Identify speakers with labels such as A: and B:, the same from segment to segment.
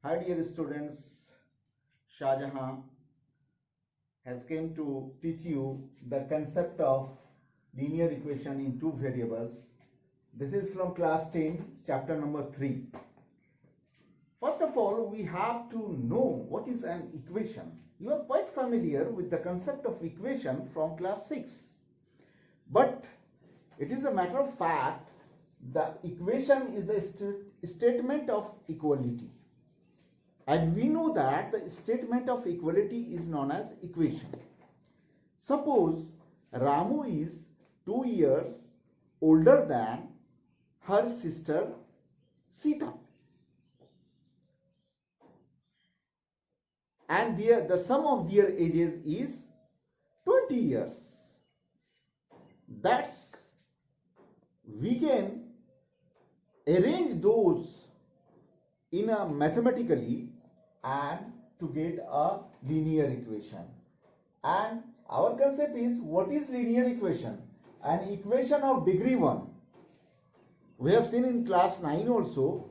A: Hi dear students, Shahjahan has came to teach you the concept of linear equation in two variables. This is from class 10, chapter number 3. First of all, we have to know what is an equation. You are quite familiar with the concept of equation from class 6. But it is a matter of fact, the equation is the statement of equality. And we know that the statement of equality is known as equation. Suppose Ramu is 2 years older than her sister Sita. And the sum of their ages is 20 years. That's, we can arrange those in a mathematically and to get a linear equation. And our concept is, what is linear equation? An equation of degree 1. We have seen in class 9 also,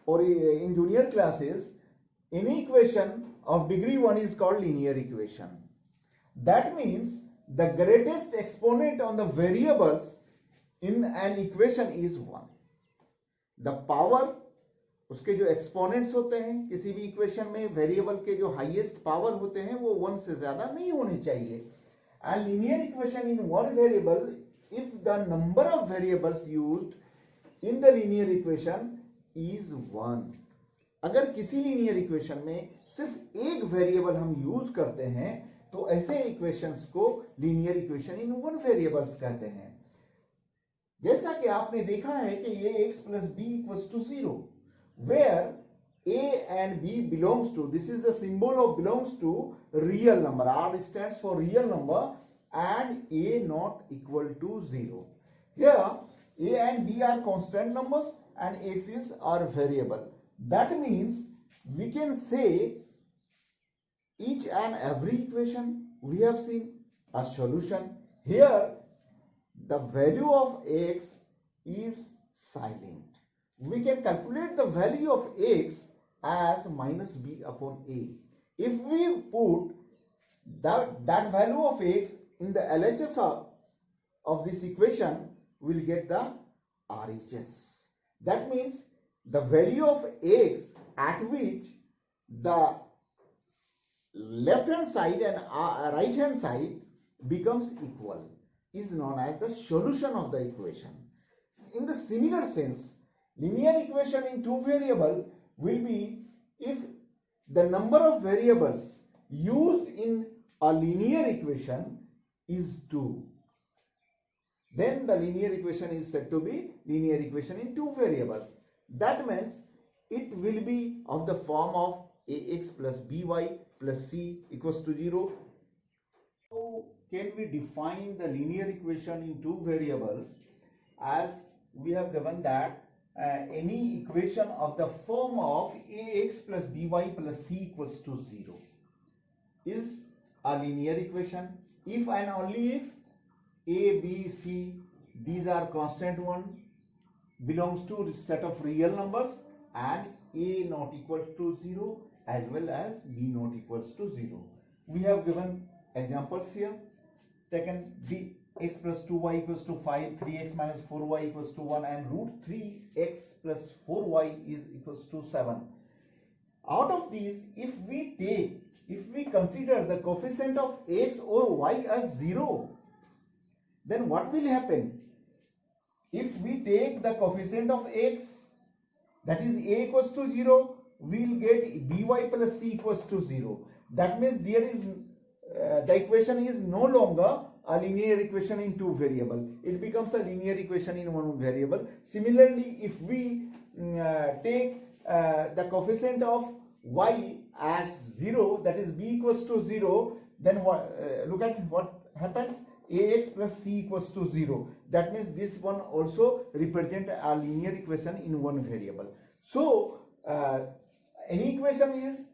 A: or in junior classes, any equation of degree 1 is called linear equation. That means the greatest exponent on the variables in an equation is 1. The power, उसके जो exponents होते हैं किसी भी equation में, variable के जो highest power होते हैं वो 1 से ज्यादा नहीं होने चाहिए. And linear equation in one variable, if the number of variables used in the linear equation is 1. अगर किसी लीनियर इक्वेशन में सिर्फ एक वेरिएबल हम यूज करते हैं तो ऐसे इक्वेशंस को linear equation in one variables कहते हैं. जैसा कि आपने देखा है कि ये x plus b equals to 0, where a and b belongs to, this is the symbol of belongs to real number. R stands for real number and a not equal to 0. Here a and b are constant numbers and x is our variable. That means we can say each and every equation we have seen a solution. Here the value of x is silent. We can calculate the value of x as minus b upon a. If we put that value of x in the LHS of this equation, we will get the RHS. That means the value of x at which the left hand side and right hand side becomes equal is known as the solution of the equation. In the similar sense, linear equation in two variable will be if the number of variables used in a linear equation is 2. Then the linear equation is said to be linear equation in two variables. That means it will be of the form of ax plus by plus c equals to 0. So can we define the linear equation in two variables as we have given that any equation of the form of ax plus by plus c equals to 0 is a linear equation if and only if a, b, c, these are constant one, belongs to a set of real numbers, and a not equal to 0 as well as b not equals to 0. We have given examples here. Taken the x plus 2y equals to 5, 3x minus 4y equals to 1, and root 3x plus 4y is equals to 7. Out of these, if we consider the coefficient of x or y as 0, then what will happen? If we take the coefficient of x, that is a equals to 0, we will get by plus c equals to 0. That means there is the equation is no longer a linear equation in two variable. It becomes a linear equation in one variable. Similarly, if we take the coefficient of y as 0, that is b equals to 0, then look at what happens. Ax plus c equals to 0. That means this one also represent a linear equation in one variable. So any equation is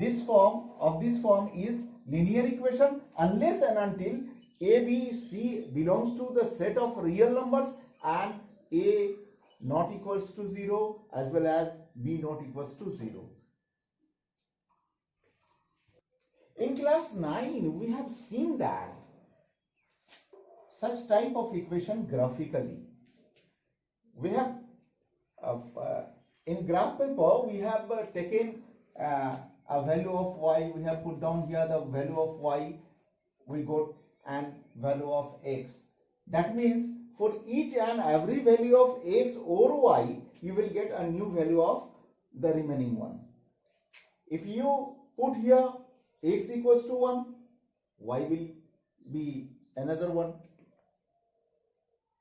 A: this form is linear equation unless and until a, b, c belongs to the set of real numbers and a not equals to 0 as well as b not equals to 0. In class 9 we have seen that such type of equation graphically. We have in graph paper we have taken a value of y, we have put down here the value of y, we got an value of x. That means for each and every value of x or y you will get a new value of the remaining one. If you put here x equals to 1, y will be another one.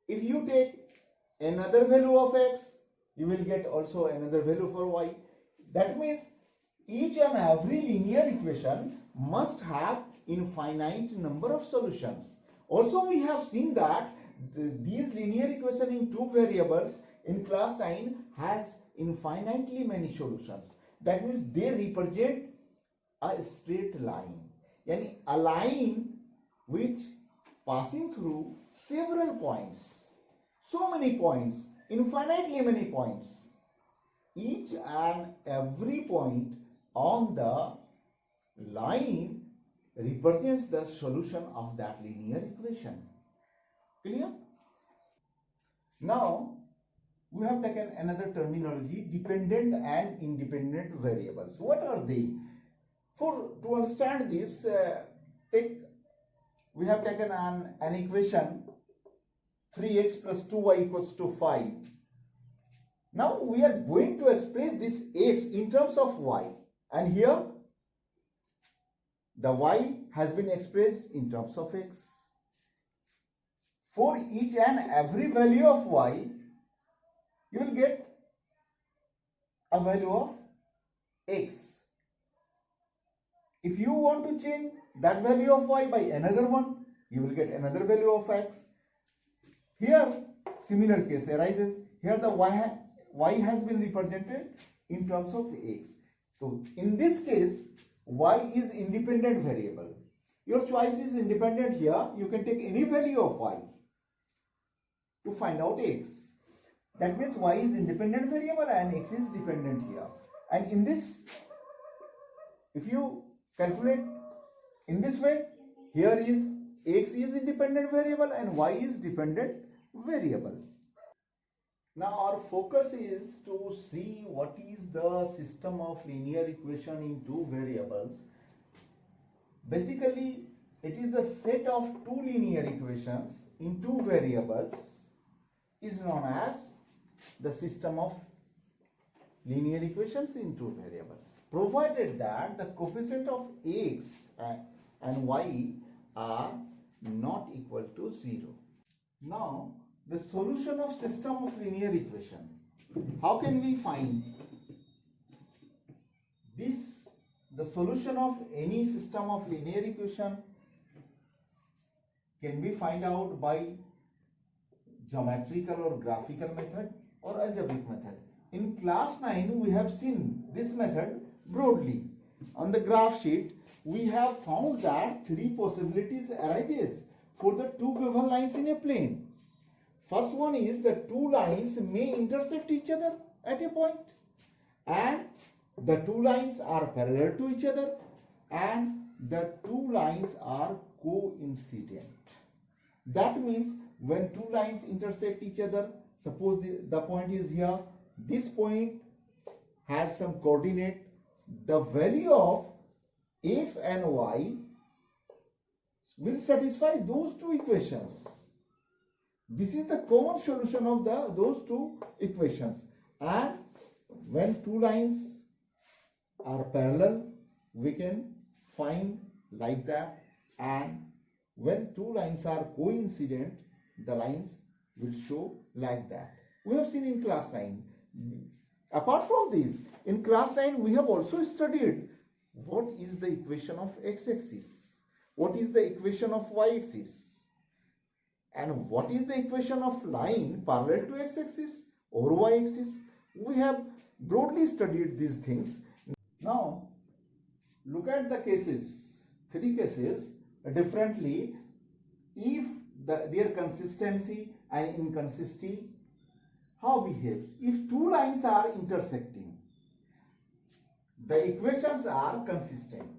A: If you take another value of x, you will get also another value for y. That means each and every linear equation must have infinite number of solutions. Also we have seen that these linear equation in two variables in class 9 has infinitely many solutions. That means they represent a straight line, yani a line which passing through several points, so many points, infinitely many points. Each and every point on the line represents the solution of that linear equation. Clear? Now we have taken another terminology, dependent and independent variables. What are they? To understand this, we have taken an equation 3x plus 2y equals to 5. Now we are going to express this x in terms of y, and here the y has been expressed in terms of x. For each and every value of y, you will get a value of x. If you want to change that value of y by another one, you will get another value of x. Here similar case arises. Here the y has been represented in terms of x. So in this case y is independent variable. Your choice is independent here. You can take any value of y to find out x. That means y is independent variable and x is dependent here. And in this, if you calculate in this way, here is x is independent variable and y is dependent variable. Now our focus is to see what is the system of linear equation in two variables. Basically, it is the set of two linear equations in two variables is known as the system of linear equations in two variables, provided that the coefficient of x and y are not equal to 0. Now, the solution of system of linear equation. How can we find this? The solution of any system of linear equation can be find out by geometrical or graphical method or algebraic method. In class 9 we have seen this method broadly. On the graph sheet we have found that three possibilities arises for the two given lines in a plane. First one is the two lines may intersect each other at a point, and the two lines are parallel to each other, and the two lines are coincident. That means when two lines intersect each other, suppose the point is here, this point has some coordinate, the value of x and y will satisfy those two equations. This is the common solution of those two equations. And when two lines are parallel, we can find like that, and when two lines are coincident, the lines will show like that. We have seen in class 9. Apart from this, in class 9 we have also studied what is the equation of x-axis, what is the equation of y-axis, and what is the equation of line parallel to x-axis or y-axis. We have broadly studied these things. Now look at the cases, three cases differently. If their consistency and inconsistency how behaves? If two lines are intersecting, the equations are consistent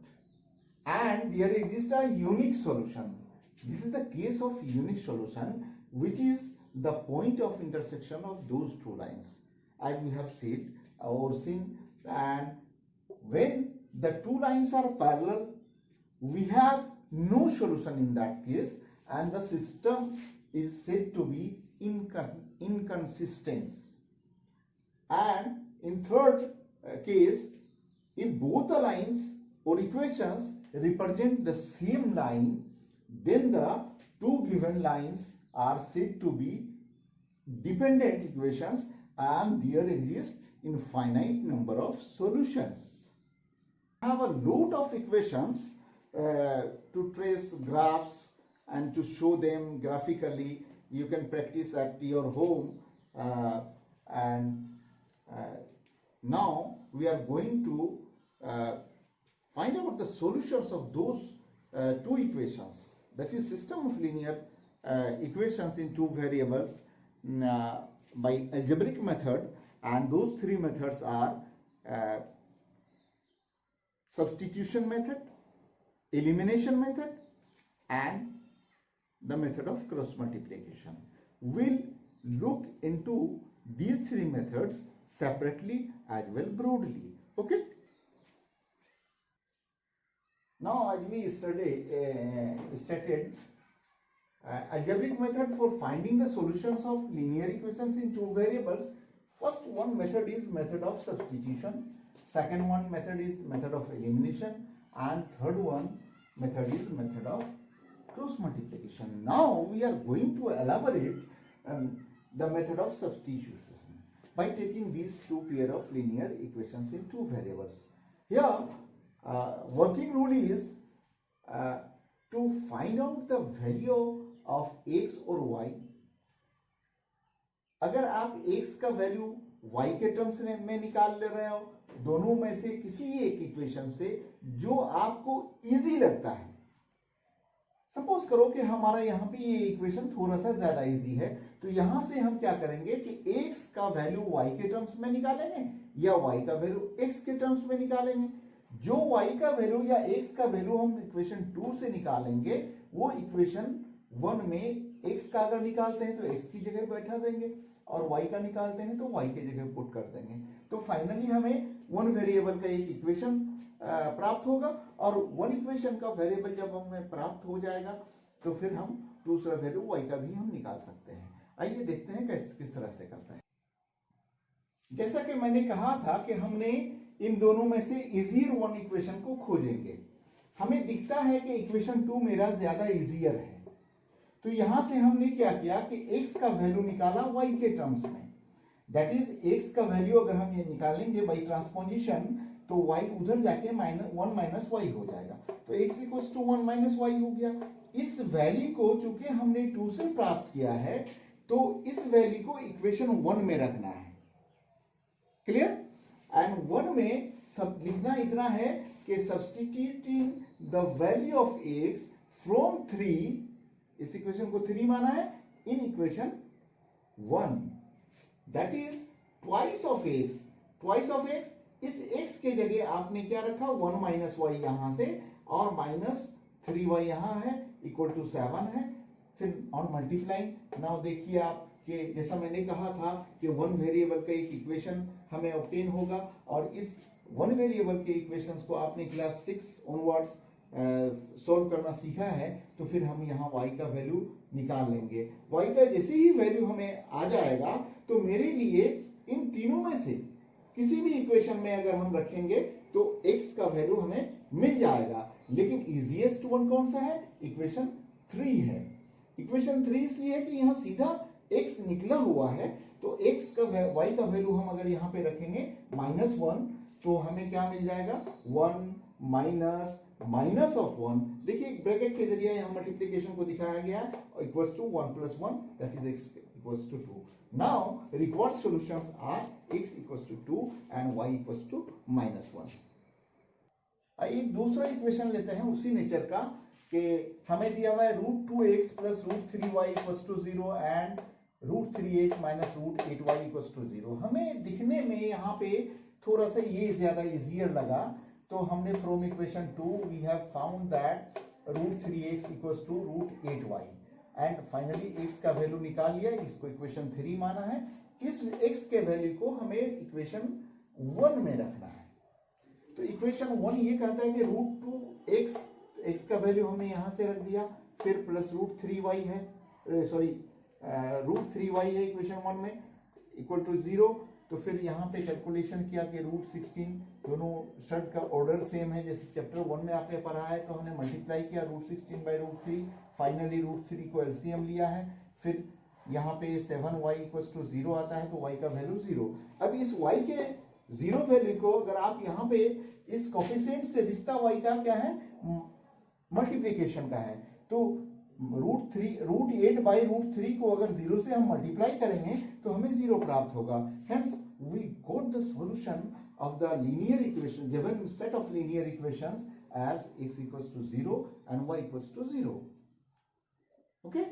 A: and there exists a unique solution. This is the case of unique solution, which is the point of intersection of those two lines, as we have said or seen. And when the two lines are parallel, we have no solution in that case, and the system is said to be inconsistent. And in third case, if both the lines or equations represent the same line, then the two given lines are said to be dependent equations and there exists infinite number of solutions. I have a lot of equations to trace graphs and to show them graphically. You can practice at your home, now we are going to find out the solutions of those two equations, that is system of linear equations in two variables by algebraic method, and those three methods are substitution method, elimination method, and the method of cross multiplication. We'll look into these three methods separately as well broadly. Okay. Now, as we stated, algebraic method for finding the solutions of linear equations in two variables. First one method is method of substitution, second one method is method of elimination, and third one method is method of cross multiplication. Now we are going to elaborate the method of substitution by taking these two pair of linear equations in two variables. Here working rule is to find out the value of x और y. अगर आप x का value y के terms में निकाल ले रहे हो, दोनों में से किसी एक इक्वेशन से जो आपको इजी लगता है, सपोज करो कि हमारा यहाँ पे ये इक्वेशन थोड़ा सा ज्यादा इजी है, तो यहां से हम क्या करेंगे कि x का वैल्यू y के टर्म्स में निकालेंगे या y का वैल्यू x के टर्म्स में निकालेंगे. जो y का वैल्यू या x का वैल्यू हम इक्वेशन 2 से निकालेंगे, वो इक्वेशन 1 में x का अगर निकालते हैं तो x की जगह बैठा देंगे और y का निकालते हैं तो y की जगह पुट कर देंगे. तो फाइनली हमें वन वेरिएबल का एक इक्वेशन प्राप्त होगा और वन इक्वेशन का वेरिएबल जब हमें प्राप्त हो जाएगा तो फिर हम दूसरा वैल्यू y का भी हम निकाल सकते हैं. आइए देखते हैं किस तरह से करता है. जैसा कि मैंने कहा था कि हमने इन दोनों में से इजियर वन इक्वेशन को खोजेंगे. हमें दिखता है कि इक्वेशन 2 मेरा ज्यादा इजियर है, तो यहां से हमने क्या किया कि x का वैल्यू निकाला y के टर्म्स में. दैट इज x का वैल्यू अगर हम ये निकालेंगे बाई ट्रांसपोजिशन तो y उधर जाके -1 माइनस y हो जाएगा, तो x equals to 1 minus y हो गया. इस वैल्यू को चूंकि हमने 2 से प्राप्त किया है तो इस वैल्यू को इक्वेशन 1 में रखना है. क्लियर? एंड 1 में सब लिखना इतना है कि substituting the value of x from 3, इस इक्वेशन को 3 माना है, in equation 1, that is twice of x. Twice of x, इस x के जगह आपने क्या रखा 1 माइनस y यहां से और माइनस 3y यहां है इक्वल टू 7 है. फिर ऑन मल्टीप्लाइंग नाउ देखिए आप कि जैसा मैंने कहा था कि वन वेरिएबल का एक इक्वेशन हमें ऑब्टेन होगा और इस वन वेरिएबल के इक्वेशंस को आपने क्लास 6 ऑनवर्ड्स सॉल्व करना सीखा है, तो फिर हम यहाँ y का वैल्यू निकाल लेंगे. y का जैसे ही वैल्यू हमें आ जाएगा तो मेरे लिए इन तीनों में से किसी भी इक्वेशन में अगर हम रखेंगे तो x का वैल्यू हमें मिल जाएगा. लेकिन इजीएस्ट वन कौन सा है? इक्वेशन 3 है. इक्वेशन 3 इसलिए कि यहाँ सीधा x निकला हुआ है, तो x का y का वैल्यू हम अगर यहाँ पे रखेंगे -1 तो हमें क्या मिल जाएगा 1 माइनस माइनस ऑफ 1. देखिए ब्रैकेट के जरिए यहाँ मल्टीप्लिकेशन को दिखाया गया equals to 1 plus 1 that is x equals to 2. Now required solutions are x equals to 2 and y equals to -1. एक दूसरा इक्वेशन लेते हैं उसी नेचर का कि हमें दिया हुआ है √2x plus √3y equals to 0 and √3x minus √8y equals to 0। हमें दिखने में यहाँ पे थोड़ा सा ये ज्यादा इजियर लगा, तो हमने from equation 2 we have found that √3x equals to √8y and finally x का वैल्यू निकाल लिया, इसको इक्वेशन 3 माना है। इस x के वैल्यू को हमें इक्वेशन 1 में रखना है। तो इक्वेशन 1 ये कहता है कि √2x, x का वैल्यू हमने यहां से रख दिया, फिर प्लस √3y है, सॉरी √3y है इक्वेशन 1 में, इक्वल टू 0। तो फिर यहाँ पे कैलकुलेशन किया कि √16, दोनों शर्ट का ऑर्डर सेम है जैसे चैप्टर 1 में आपने पढ़ा है, तो हमने मल्टीप्लाई किया √16 बाई √3, फाइनली √3 को एलसीएम लिया है। फिर यहाँ पे 7y इक्वल्स टू 0 आता है, तो y का वैल्यू 0। अब इस y के 0 वैल्यू को अगर आप यहाँ पे इस कोफिशिएंट से रिश्ता y का क्या है, मल्टीप्लीकेशन का है, तो √8 बाई √3 को अगर 0 से हम मल्टीप्लाई करेंगे तो हमें 0 प्राप्त होगा। Hence we got the solution of the linear equation given set of linear equations as x equals to 0 and y equals to 0. Okay.